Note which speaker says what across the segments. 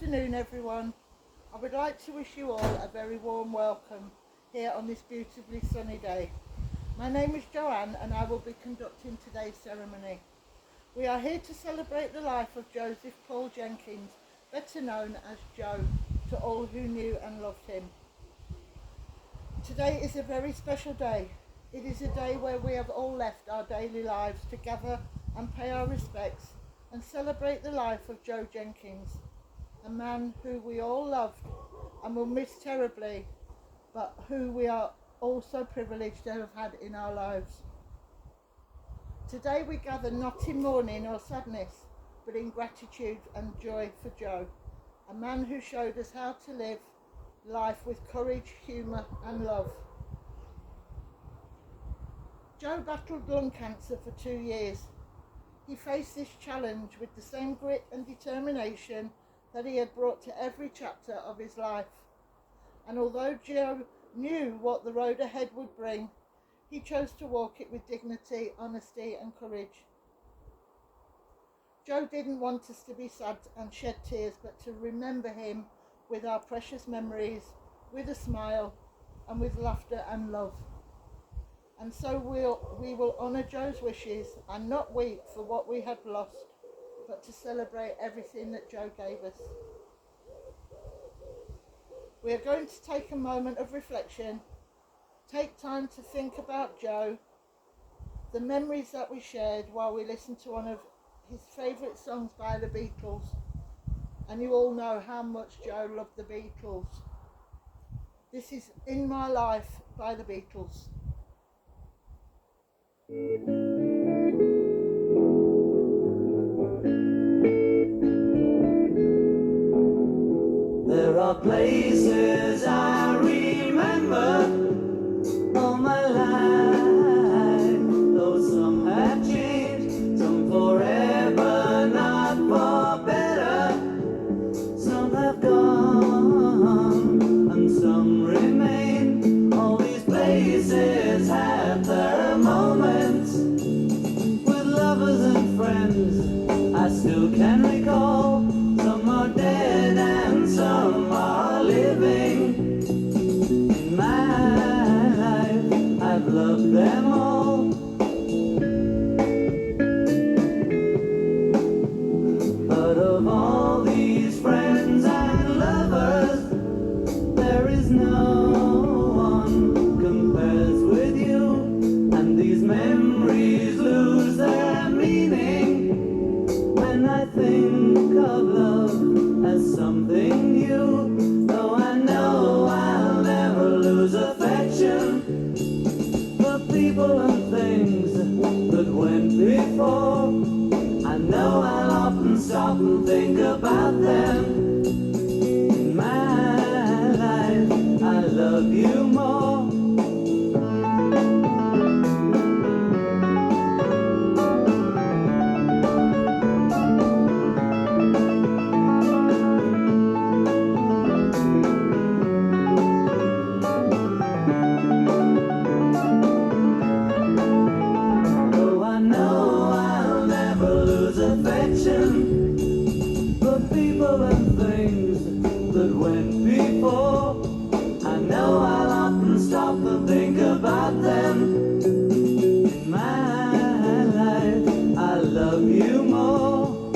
Speaker 1: afternoon, everyone. I would like to wish you all a very warm welcome here on this beautifully sunny day. My name is Joanne and I will be conducting today's ceremony. We are here to celebrate the life of Joseph Paul Jenkins, better known as Joe, to all who knew and loved him. Today is a very special day. It is a day where we have all left our daily lives to gather and pay our respects and celebrate the life of Joe Jenkins, a man who we all loved and will miss terribly, but who we are also privileged to have had in our lives. Today we gather not in mourning or sadness, but in gratitude and joy for Joe, a man who showed us how to live life with courage, humour and love. Joe battled lung cancer for 2 years. He faced this challenge with the same grit and determination that he had brought to every chapter of his life. And although Joe knew what the road ahead would bring, he chose to walk it with dignity, honesty and courage. Joe didn't want us to be sad and shed tears, but to remember him with our precious memories, with a smile and with laughter and love. And so we will honour Joe's wishes and not weep for what we had lost, but to celebrate everything that Joe gave us. We are going to take a moment of reflection, take time to think about Joe, the memories that we shared while we listened to one of his favourite songs by the Beatles. And you all know how much Joe loved the Beatles. This is In My Life by the Beatles.
Speaker 2: There are places I remember all my life, though some have changed, some forever, not for better. Some have gone and some remain. All these places have their moments with lovers and friends I still can recall. Some are dead and some are living. In my life I've loved them all. But of all these friends and lovers, there is no one compares with you. And these memories lose their meaning when I think of love as something new. Though I know I'll never lose affection for people and things that went before. I know I'll often stop and think about them. In my life, I love you more. Though I know I'll never lose affection for people and things that went before. I know I'll often stop and think about them. In my life, I love you more.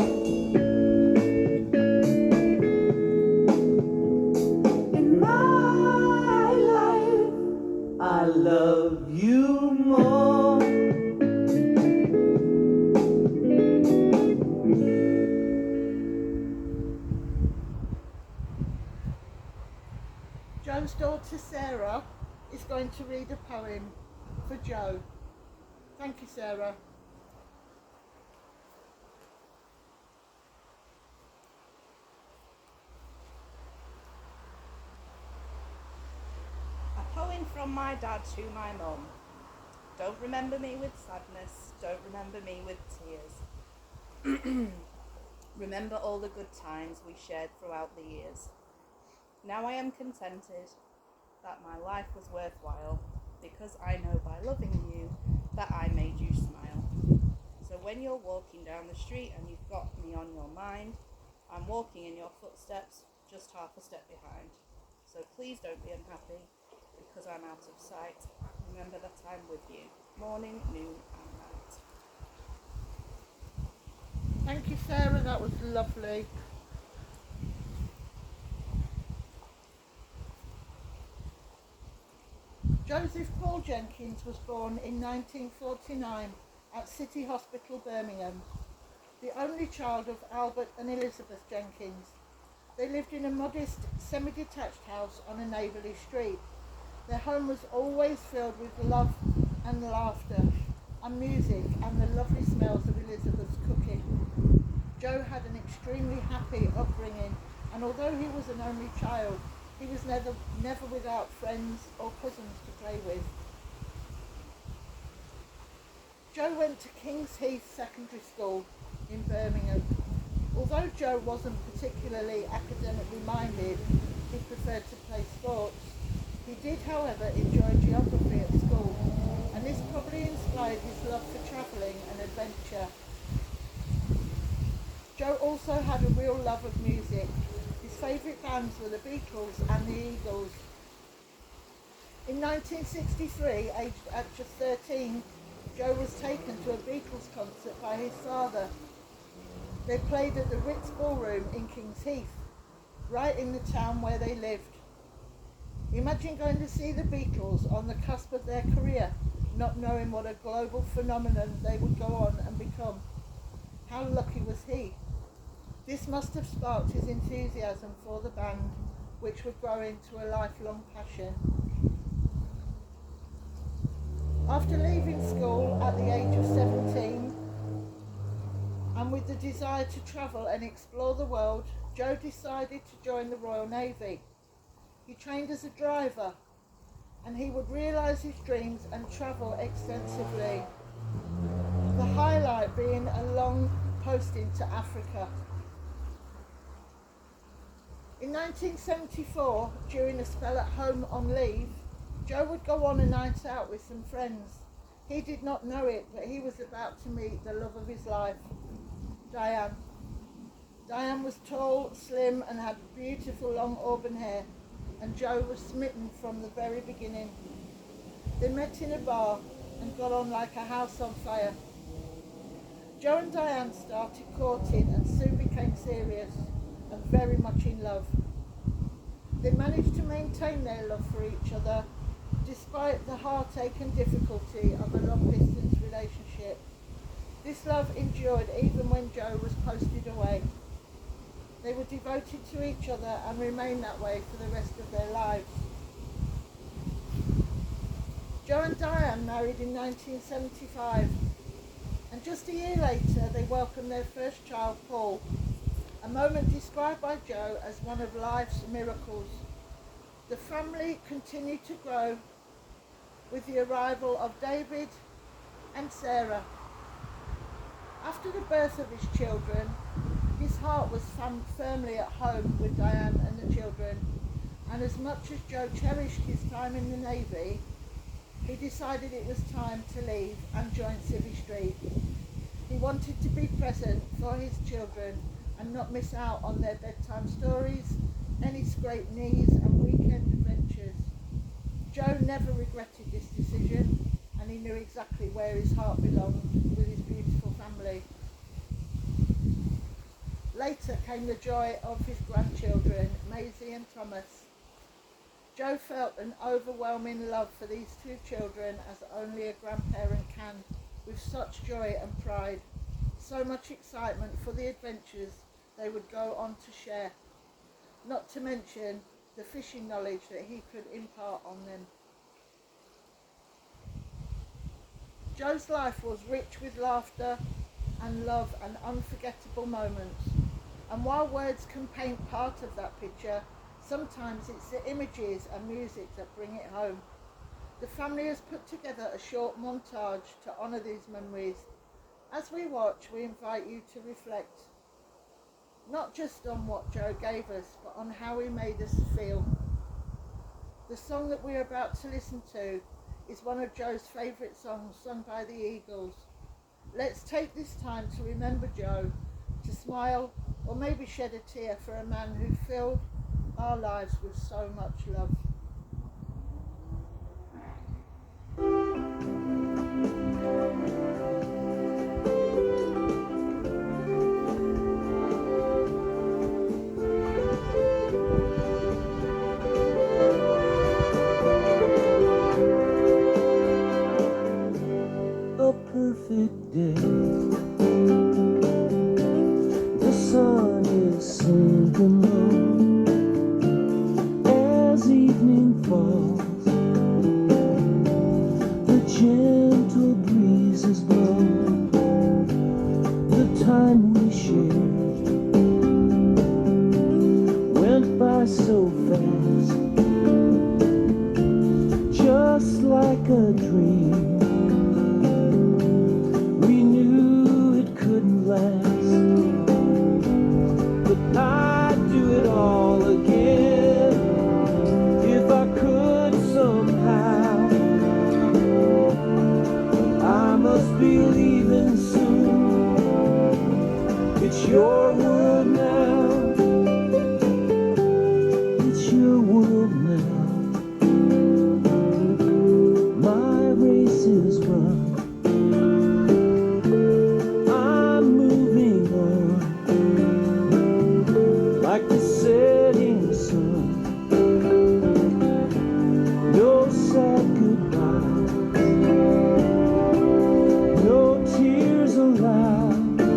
Speaker 2: In my life, I love you more.
Speaker 1: Joe's daughter Sarah is going to read a poem for Joe. Thank you, Sarah.
Speaker 3: A poem from my dad to my mum. Don't remember me with sadness, don't remember me with tears. Remember all the good times we shared throughout the years. Now I am contented that my life was worthwhile, because I know by loving you that I made you smile. So when you're walking down the street and you've got me on your mind, I'm walking in your footsteps, just half a step behind. So please don't be unhappy because I'm out of sight. Remember that I'm with you, morning, noon and night.
Speaker 1: Thank you, Sarah, that was lovely. Joseph Paul Jenkins was born in 1949 at City Hospital, Birmingham, the only child of Albert and Elizabeth Jenkins. They lived in a modest, semi-detached house on a neighbourly street. Their home was always filled with love and laughter and music and the lovely smells of Elizabeth's cooking. Joe had an extremely happy upbringing, and although he was an only child, he was never without friends or cousins to play with. Joe went to King's Heath Secondary School in Birmingham. Although Joe wasn't particularly academically minded, he preferred to play sports. He did, however, enjoy geography at school, and this probably inspired his love for travelling and adventure. Joe also had a real love of music. His favourite bands were the Beatles and the Eagles. In 1963, aged at just 13, Joe was taken to a Beatles concert by his father. They played at the Ritz Ballroom in King's Heath, right in the town where they lived. Imagine going to see the Beatles on the cusp of their career, not knowing what a global phenomenon they would go on and become. How lucky was he? This must have sparked his enthusiasm for the band, which would grow into a lifelong passion. After leaving school at the age of 17, and with the desire to travel and explore the world, Joe decided to join the Royal Navy. He trained as a driver, and he would realise his dreams and travel extensively. The highlight being a long posting to Africa. In 1974, during a spell at home on leave, Joe would go on a night out with some friends. He did not know it, but he was about to meet the love of his life, Diane. Diane was tall, slim, and had beautiful long auburn hair, and Joe was smitten from the very beginning. They met in a bar and got on like a house on fire. Joe and Diane started courting and soon became serious and very much in love. They managed to maintain their love for each other despite the heartache and difficulty of a long-distance relationship. This love endured even when Joe was posted away. They were devoted to each other and remained that way for the rest of their lives. Joe and Diane married in 1975, and just a year later they welcomed their first child, Paul, a moment described by Joe as one of life's miracles. The family continued to grow with the arrival of David and Sarah. After the birth of his children, his heart was firmly at home with Diane and the children, and as much as Joe cherished his time in the Navy, he decided it was time to leave and join Civvy Street. He wanted to be present for his children and not miss out on their bedtime stories, any scraped knees and weekend adventures. Joe never regretted this decision, and he knew exactly where his heart belonged with his beautiful family. Later came the joy of his grandchildren, Maisie and Thomas. Joe felt an overwhelming love for these two children as only a grandparent can, with such joy and pride, so much excitement for the adventures they would go on to share, not to mention the fishing knowledge that he could impart on them. Joe's life was rich with laughter and love and unforgettable moments, and while words can paint part of that picture, sometimes it's the images and music that bring it home. The family has put together a short montage to honour these memories. As we watch, we invite you to reflect, not just on what Joe gave us, but on how he made us feel. The song that we're about to listen to is one of Joe's favourite songs, sung by the Eagles. Let's take this time to remember Joe, to smile or maybe shed a tear for a man who filled our lives with so much love.
Speaker 2: A perfect day. The sun is sinking low as evening falls. The gentle breezes blow. The time we shared went by so fast, just like a dream. We knew it couldn't last, but I'd do it all again if I could somehow. I must be leaving soon. It's your world now. It's your world now. My race is run. I'm moving on like the setting sun. No sad goodbyes, no tears allowed.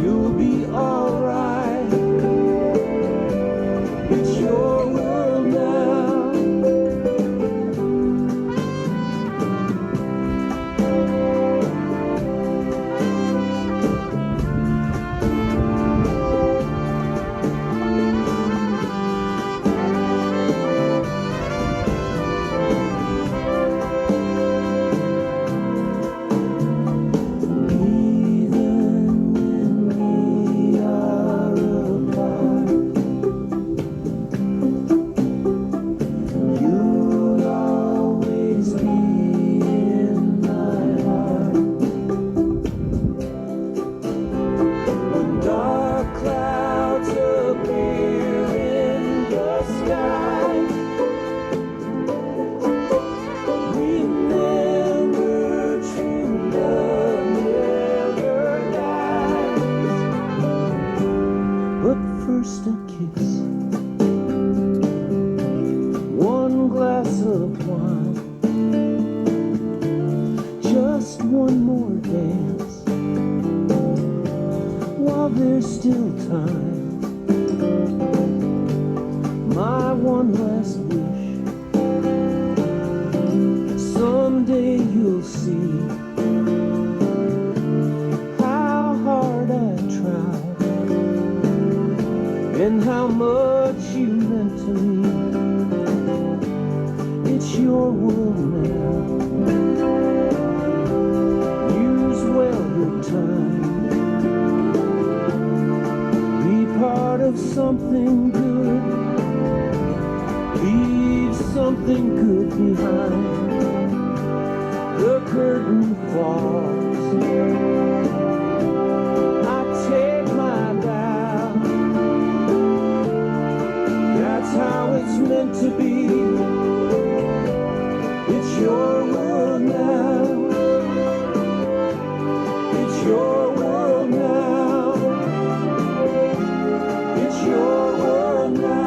Speaker 2: You'll be alright. It's your world now. Even when we are apart, you'll always be in my heart. When dark clouds appear in the sky, remember true love never dies. But first a kiss, one glass of wine, just one more dance while there's still time. My one last wish, someday you'll see how hard I tried and how much you meant to me. It's your world now. Use well your time. Be part of something good. Leave something good behind. The curtain falls. I take my bow. That's how it's meant to be. It's your world now. It's your world now. It's your world now.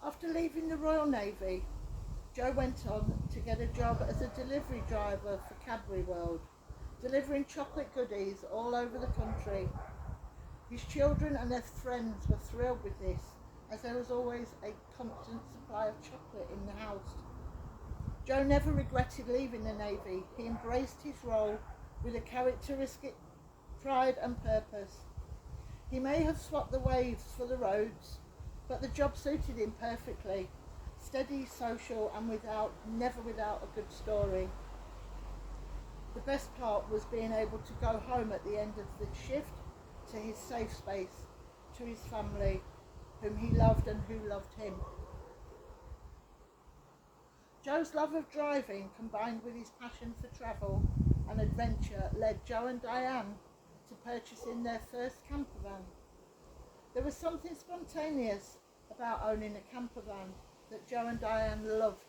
Speaker 1: After leaving the Royal Navy, Joe went on to get a job as a delivery driver for Cadbury World, delivering chocolate goodies all over the country. His children and their friends were thrilled with this, as there was always a constant supply of chocolate in the house. Joe never regretted leaving the Navy. He embraced his role with a characteristic pride and purpose. He may have swapped the waves for the roads, but the job suited him perfectly. steady, social, and never without a good story. The best part was being able to go home at the end of the shift to his safe space, to his family, whom he loved and who loved him. Joe's love of driving, combined with his passion for travel and adventure, led Joe and Diane to purchasing their first camper van. There was something spontaneous about owning a camper van that Joe and Diane loved.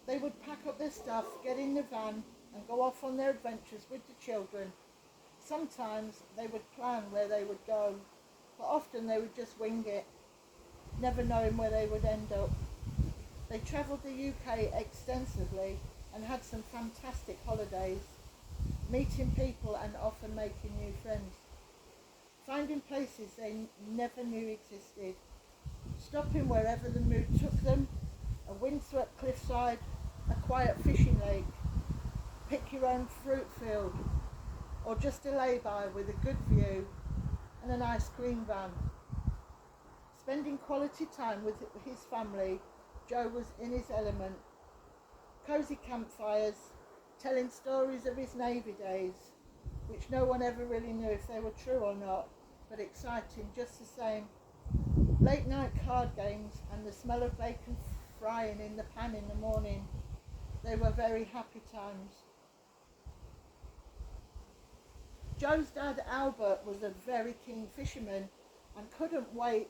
Speaker 1: They would pack up their stuff, get in the van, and go off on their adventures with the children. Sometimes they would plan where they would go, but often they would just wing it, never knowing where they would end up. They travelled the UK extensively and had some fantastic holidays, meeting people and often making new friends, finding places they never knew existed, stopping wherever the mood took them, a windswept cliffside, a quiet fishing lake, pick your own fruit field, or just a lay-by with a good view and an ice cream van. Spending quality time with his family, Joe was in his element. Cosy campfires, telling stories of his Navy days, which no one ever really knew if they were true or not, but exciting just the same. Late night card games and the smell of bacon frying in the pan in the morning. They were very happy times. Joe's dad Albert was a very keen fisherman and couldn't wait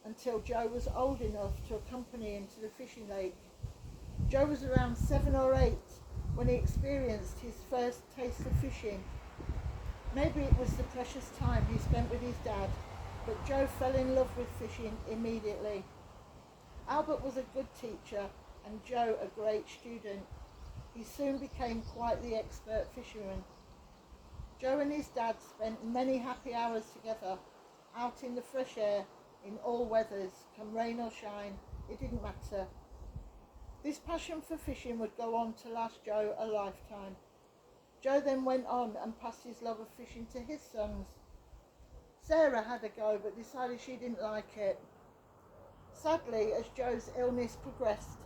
Speaker 1: until Joe was old enough to accompany him to the fishing lake. Joe was around 7 or 8 when he experienced his first taste of fishing. Maybe it was the precious time he spent with his dad, but Joe fell in love with fishing immediately. Albert was a good teacher and Joe a great student. He soon became quite the expert fisherman. Joe and his dad spent many happy hours together, out in the fresh air, in all weathers, come rain or shine, it didn't matter. This passion for fishing would go on to last Joe a lifetime. Joe then went on and passed his love of fishing to his sons. Sarah had a go but decided she didn't like it. Sadly, as Joe's illness progressed,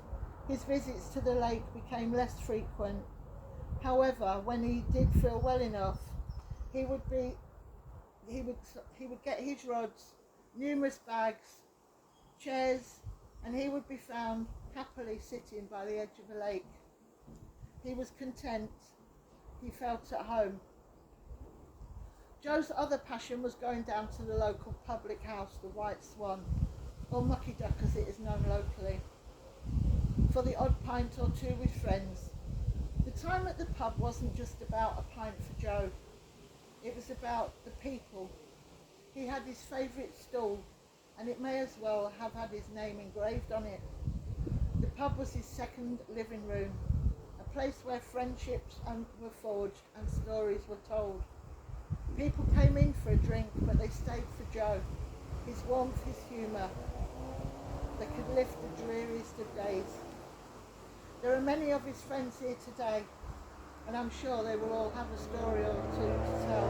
Speaker 1: his visits to the lake became less frequent. However, when he did feel well enough, he would get his rods, numerous bags, chairs, and he would be found happily sitting by the edge of a lake. He was content. He felt at home. Joe's other passion was going down to the local public house, the White Swan, or Mucky Duck as it is known locally, for the odd pint or two with friends. The time at the pub wasn't just about a pint for Joe. It was about the people. He had his favourite stall, and it may as well have had his name engraved on it. The pub was his second living room, a place where friendships were forged and stories were told. People came in for a drink, but they stayed for Joe, his warmth, his humour, that could lift the dreariest of days. There are many of his friends here today, and I'm sure they will all have a story or two to tell.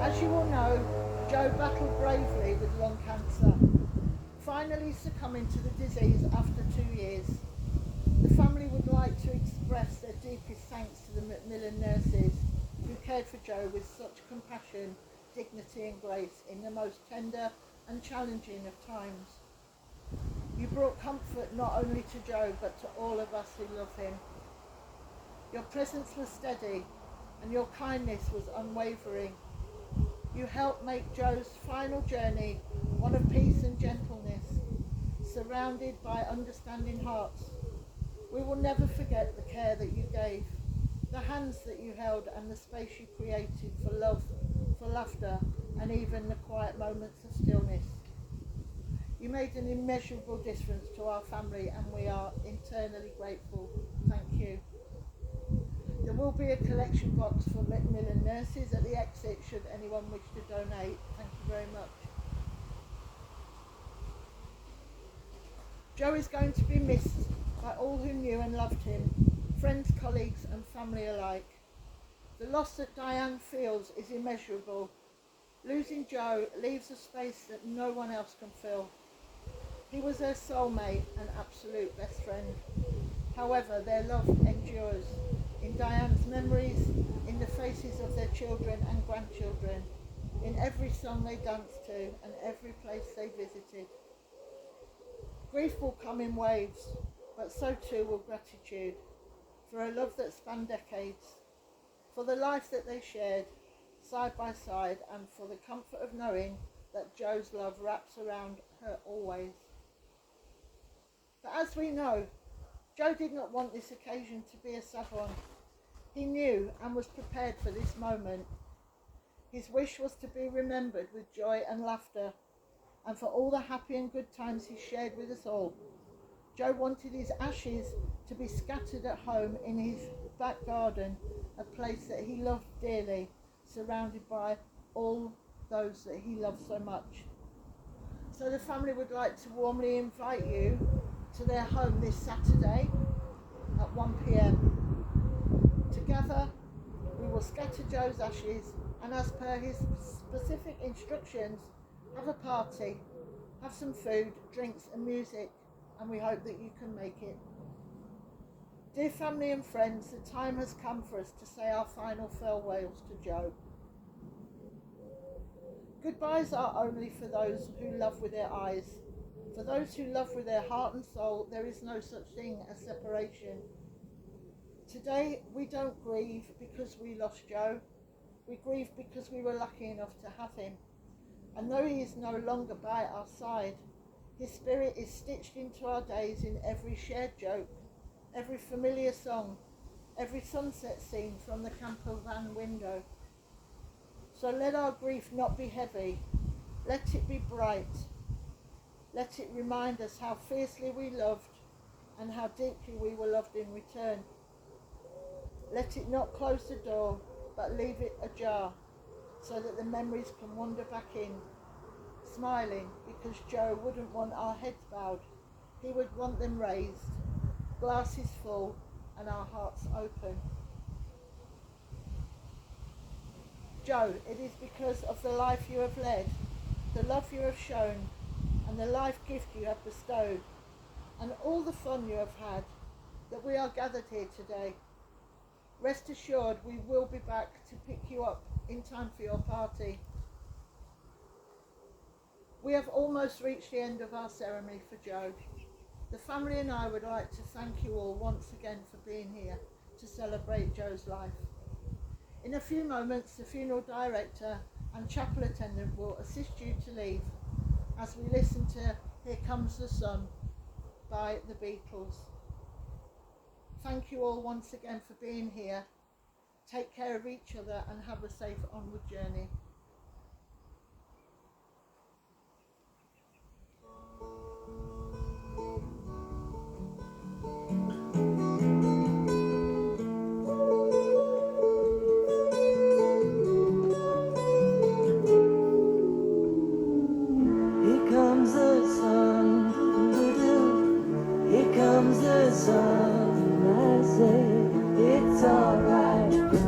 Speaker 1: As you all know, Joe battled bravely with lung cancer, finally succumbing to the disease after 2 years. The family would like to express their deepest thanks to the Macmillan nurses who cared for Joe with such compassion, dignity and grace in the most tender and challenging of times. You brought comfort not only to Joe but to all of us who love him. Your presence was steady and your kindness was unwavering. You helped make Joe's final journey one of peace and gentleness, surrounded by understanding hearts. We will never forget the care that you gave, the hands that you held and the space you created for love, for laughter and even the quiet moments of stillness. You made an immeasurable difference to our family and we are eternally grateful. Thank you. There will be a collection box for Macmillan nurses at the exit should anyone wish to donate. Thank you very much. Joe is going to be missed by all who knew and loved him, friends, colleagues and family alike. The loss that Diane feels is immeasurable. Losing Joe leaves a space that no one else can fill. He was their soulmate and absolute best friend. However, their love endures in Diane's memories, in the faces of their children and grandchildren, in every song they danced to and every place they visited. Grief will come in waves, but so too will gratitude for a love that spanned decades, for the life that they shared side by side, and for the comfort of knowing that Joe's love wraps around her always. But as we know, Joe did not want this occasion to be a sad one. He knew and was prepared for this moment. His wish was to be remembered with joy and laughter, and for all the happy and good times he shared with us all. Joe wanted his ashes to be scattered at home in his back garden, a place that he loved dearly, surrounded by all those that he loved so much. So the family would like to warmly invite you to their home this Saturday at 1 p.m. Together, we will scatter Joe's ashes and, as per his specific instructions, have a party, have some food, drinks and music, and we hope that you can make it. Dear family and friends, the time has come for us to say our final farewells to Joe. Goodbyes are only for those who love with their eyes. For those who love with their heart and soul, there is no such thing as separation. Today, we don't grieve because we lost Joe. We grieve because we were lucky enough to have him. And though he is no longer by our side, his spirit is stitched into our days in every shared joke, every familiar song, every sunset scene from the camper van window. So let our grief not be heavy, let it be bright. Let it remind us how fiercely we loved and how deeply we were loved in return. Let it not close the door, but leave it ajar, so that the memories can wander back in, smiling because Joe wouldn't want our heads bowed. He would want them raised, glasses full and our hearts open. Joe, it is because of the life you have led, the love you have shown, and the life gift you have bestowed, and all the fun you have had, that we are gathered here today. Rest assured we will be back to pick you up in time for your party. We have almost reached the end of our ceremony for Joe. The family and I would like to thank you all once again for being here to celebrate Joe's life. In a few moments, the funeral director and chapel attendant will assist you to leave as we listen to Here Comes the Sun by the Beatles. Thank you all once again for being here. Take care of each other and have a safe onward journey.
Speaker 2: Here comes the sun, here comes the sun. I say it's alright.